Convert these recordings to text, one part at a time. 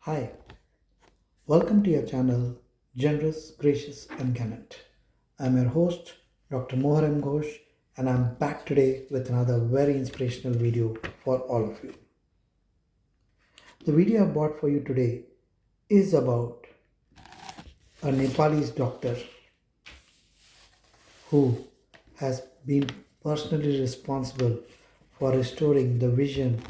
Hi, welcome to your channel, Generous, Gracious and Gallant. I'm your host, Dr. M Ghosh, and I'm back today with another very inspirational video for all of you. The video I bought for you today is about a Nepalese doctor who has been personally responsible for restoring the vision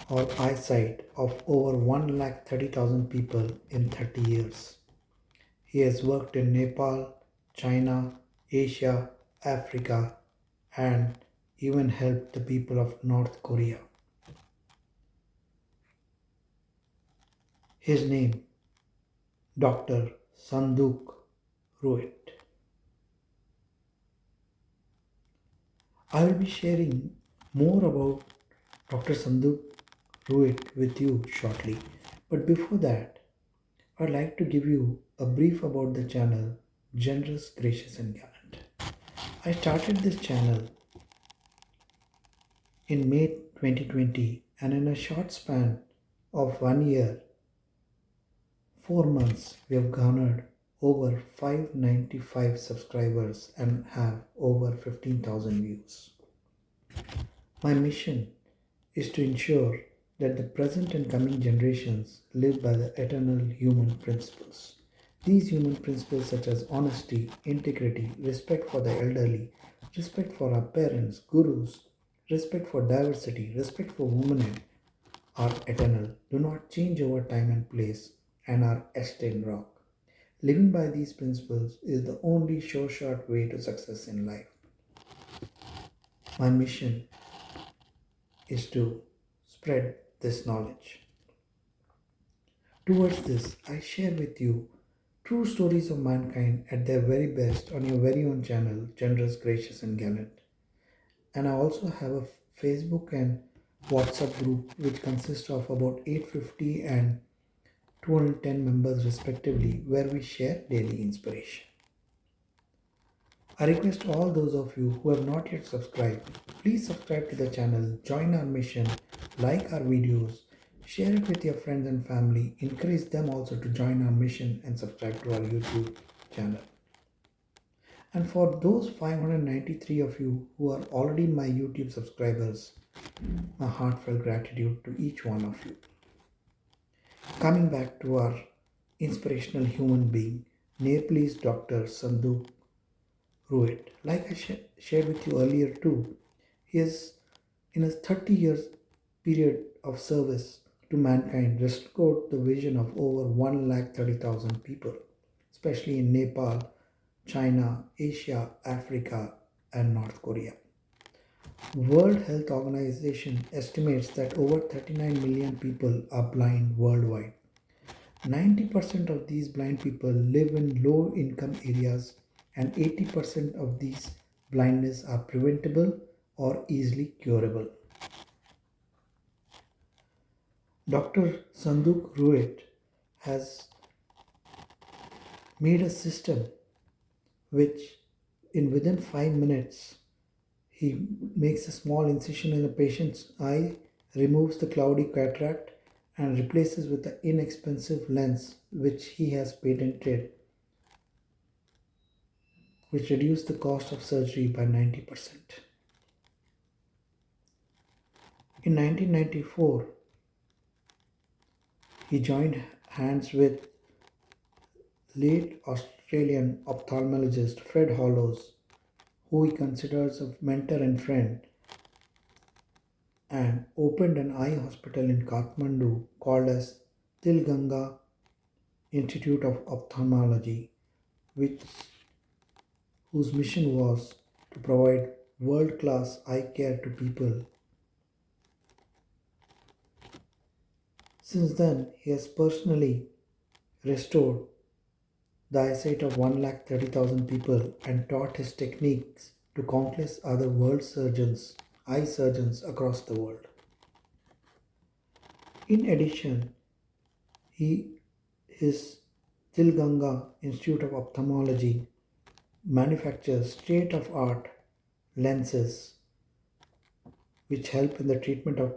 or eyesight of over 130,000 people in 30 years. He has worked in Nepal, China, Asia, Africa, and even helped the people of North Korea. His name, Dr. Sunduk Ruit. I will be sharing more about Dr. Sunduk Ruit with you shortly. But before that, I'd like to give you a brief about the channel Generous, Gracious and Gallant. I started this channel in May 2020, and in a short span of 1 year, 4 months, we have garnered over 595 subscribers and have over 15,000 views. My mission is to ensure that the present and coming generations live by the eternal human principles. These human principles, such as honesty, integrity, respect for the elderly, respect for our parents, gurus, respect for diversity, respect for women, are eternal, do not change over time and place, and are etched in rock. Living by these principles is the only sure shot way to success in life. My mission is to spread this knowledge. Towards this, I share with you true stories of mankind at their very best on your very own channel, Generous, Gracious and Gallant. And I also have a Facebook and WhatsApp group which consists of about 850 and 210 members respectively, where we share daily inspiration. I request all those of you who have not yet subscribed, please subscribe to the channel, join our mission, like our videos, share it with your friends and family, encourage them also to join our mission and subscribe to our YouTube channel. And for those 593 of you who are already my YouTube subscribers, my heartfelt gratitude to each one of you. Coming back to our inspirational human being, Nepalese Dr. Sunduk Ruit. Like I shared with you earlier too, he has, in his 30 years period of service to mankind, restored the vision of over 130,000 people, especially in Nepal, China, Asia, Africa, and North Korea. World Health Organization estimates that over 39 million people are blind worldwide. 90% of these blind people live in low income areas, and 80% of these blindness are preventable or easily curable. Dr. Sunduk Ruit has made a system which within 5 minutes he makes a small incision in a patient's eye, removes the cloudy cataract and replaces with the inexpensive lens which he has patented, which reduced the cost of surgery by 90%. In 1994, he joined hands with late Australian ophthalmologist Fred Hallows, who he considers a mentor and friend, and opened an eye hospital in Kathmandu called as Tilganga Institute of Ophthalmology, whose mission was to provide world-class eye care to people. Since then, he has personally restored the eyesight of 130,000 people and taught his techniques to countless other world surgeons, eye surgeons across the world. In addition, his Tilganga Institute of Ophthalmology manufactures state-of-art lenses which help in the treatment of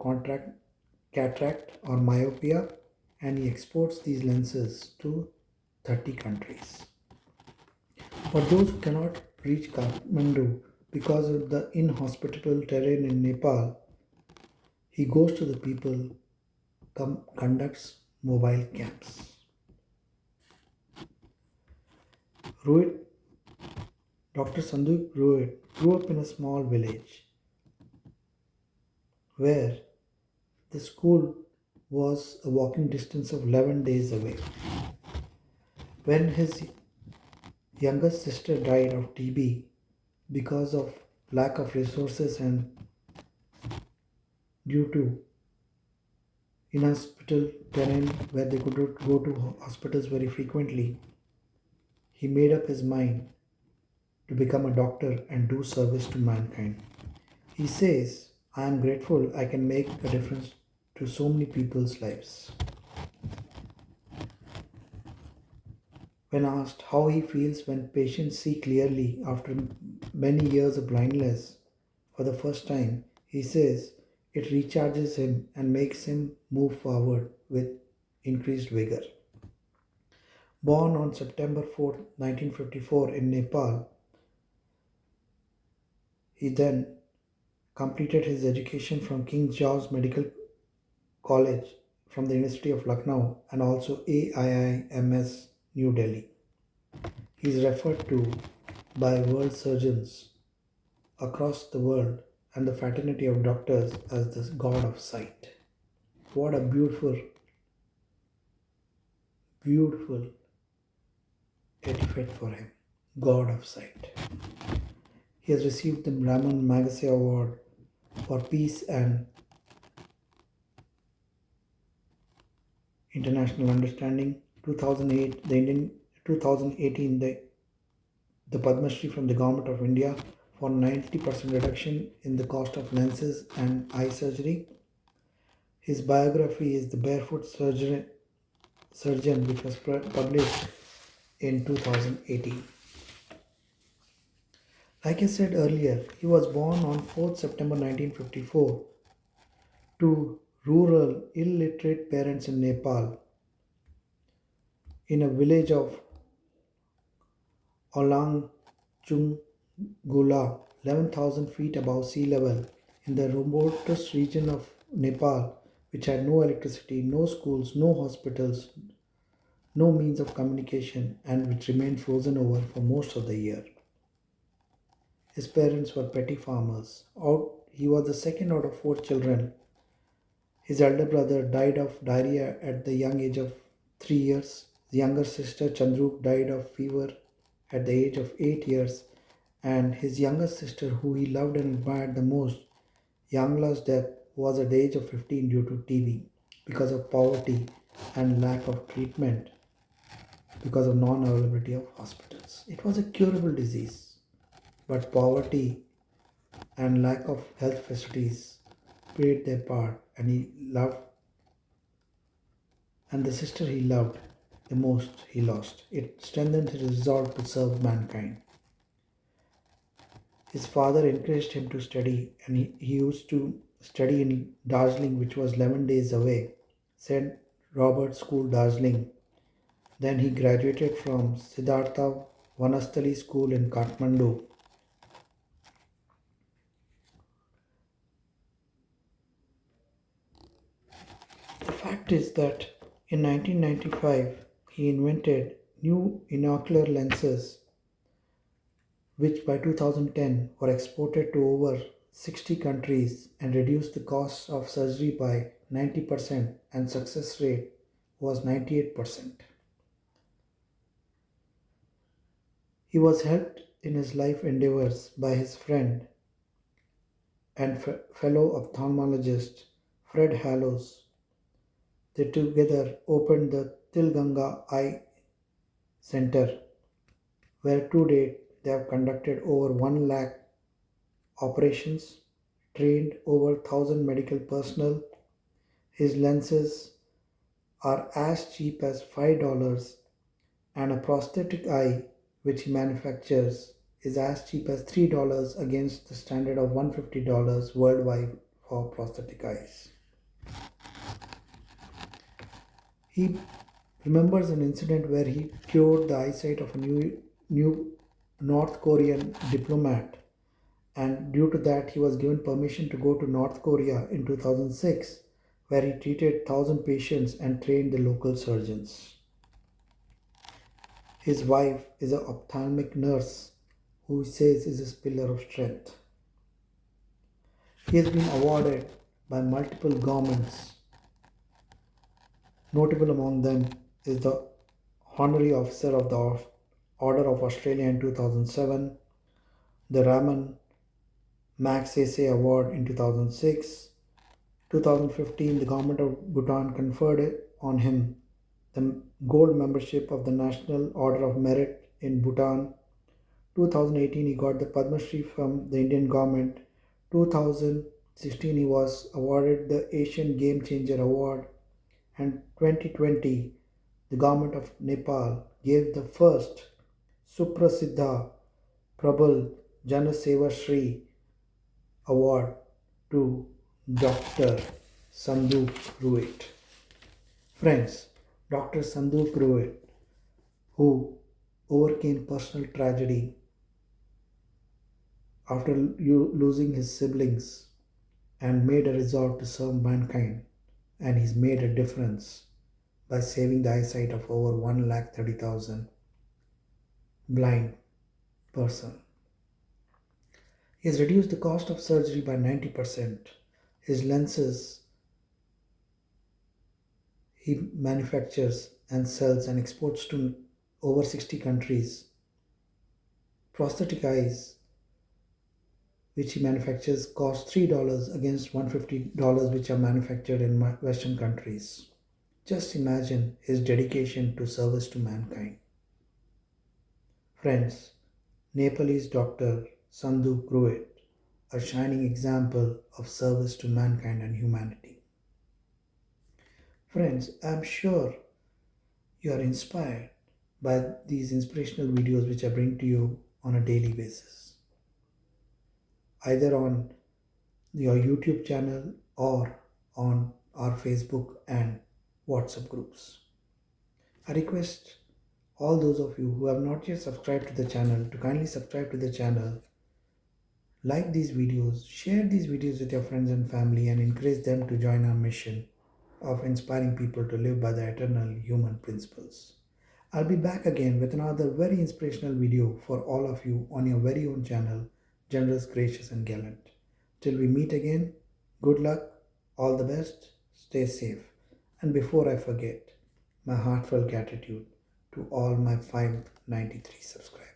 cataract or myopia, and he exports these lenses to 30 countries. For those who cannot reach Kathmandu because of the inhospitable terrain in Nepal, he goes to the people, conducts mobile camps. Ruit, Dr. Sunduk Ruit grew up in a small village where the school was a walking distance of 11 days away. When his youngest sister died of TB because of lack of resources and due to inhospitable terrain where they could not go to hospitals very frequently, he made up his mind to become a doctor and do service to mankind. He says, I am grateful I can make a difference to so many people's lives. When asked how he feels when patients see clearly after many years of blindness for the first time, he says it recharges him and makes him move forward with increased vigor. Born on September 4, 1954 in Nepal, he then completed his education from King George Medical College from the University of Lucknow and also AIIMS New Delhi. He is referred to by world surgeons across the world and the fraternity of doctors as the god of sight. What a beautiful, beautiful epithet for him, god of sight. He has received the Ramon Magsaysay Award for Peace and International Understanding. 2008, the Indian 2018, the Padma Shri from the Government of India for 90% reduction in the cost of lenses and eye surgery. His biography is the Barefoot Surgeon, which was published in 2018. Like I said earlier, he was born on 4th September 1954 to rural, illiterate parents in Nepal in a village of Olang Chungula, 11,000 feet above sea level, in the remotest region of Nepal, which had no electricity, no schools, no hospitals, no means of communication, and which remained frozen over for most of the year. His parents were petty farmers. He was the second out of four children. His elder brother died of diarrhea at the young age of 3 years. His younger sister Chandru died of fever at the age of 8 years, and his younger sister, who he loved and admired the most, Yangla's death was at the age of 15 due to TB because of poverty and lack of treatment because of non-availability of hospitals. It was a curable disease, but poverty and lack of health facilities played their part, and he loved, and the sister he loved the most he lost. It strengthened his resolve to serve mankind. His father encouraged him to study, and he used to study in Darjeeling, which was 11 days away, St. Robert School, Darjeeling. Then he graduated from Siddhartha Vanasthali School in Kathmandu. The fact is that in 1995 he invented new intraocular lenses which by 2010 were exported to over 60 countries and reduced the cost of surgery by 90% and success rate was 98%. He was helped in his life endeavors by his friend and fellow ophthalmologist Fred Hallows. They together opened the Tilganga Eye Center, where to date they have conducted over 1 lakh operations, trained over 1,000 medical personnel. His lenses are as cheap as $5, and a prosthetic eye, which he manufactures, is as cheap as $3 against the standard of $150 worldwide for prosthetic eyes. He remembers an incident where he cured the eyesight of a new North Korean diplomat, and due to that, he was given permission to go to North Korea in 2006, where he treated 1,000 patients and trained the local surgeons. His wife is an ophthalmic nurse who he says is his pillar of strength. He has been awarded by multiple governments. Notable among them is the Honorary Officer of the Order of Australia in 2007, the Ramon Magsaysay Award in 2006. 2015, the government of Bhutan conferred on him the gold membership of the National Order of Merit in Bhutan. 2018, he got the Padma Shri from the Indian government. 2016, he was awarded the Asian Game Changer Award. And 2020, the government of Nepal gave the first Supra Siddha Prabal Janasevashree award to Dr. Sunduk Ruit. Friends, Dr. Sunduk Ruit, who overcame personal tragedy after losing his siblings and made a resolve to serve mankind, and he's made a difference by saving the eyesight of over 1,30,000 blind person. He has reduced the cost of surgery by 90%. His lenses he manufactures and sells and exports to over 60 countries. Prosthetic eyes, which he manufactures, cost $3 against $150 which are manufactured in Western countries. Just imagine his dedication to service to mankind. Friends, Nepalese Dr. Sunduk Ruit, a shining example of service to mankind and humanity. Friends, I'm sure you are inspired by these inspirational videos which I bring to you on a daily basis, either on your YouTube channel or on our Facebook and WhatsApp groups. I request all those of you who have not yet subscribed to the channel to kindly subscribe to the channel, like these videos, share these videos with your friends and family, and encourage them to join our mission of inspiring people to live by the eternal human principles. I'll be back again with another very inspirational video for all of you on your very own channel, Generous, Gracious and Gallant. Till we meet again, good luck, all the best, stay safe. And before I forget, my heartfelt gratitude to all my 593 subscribers.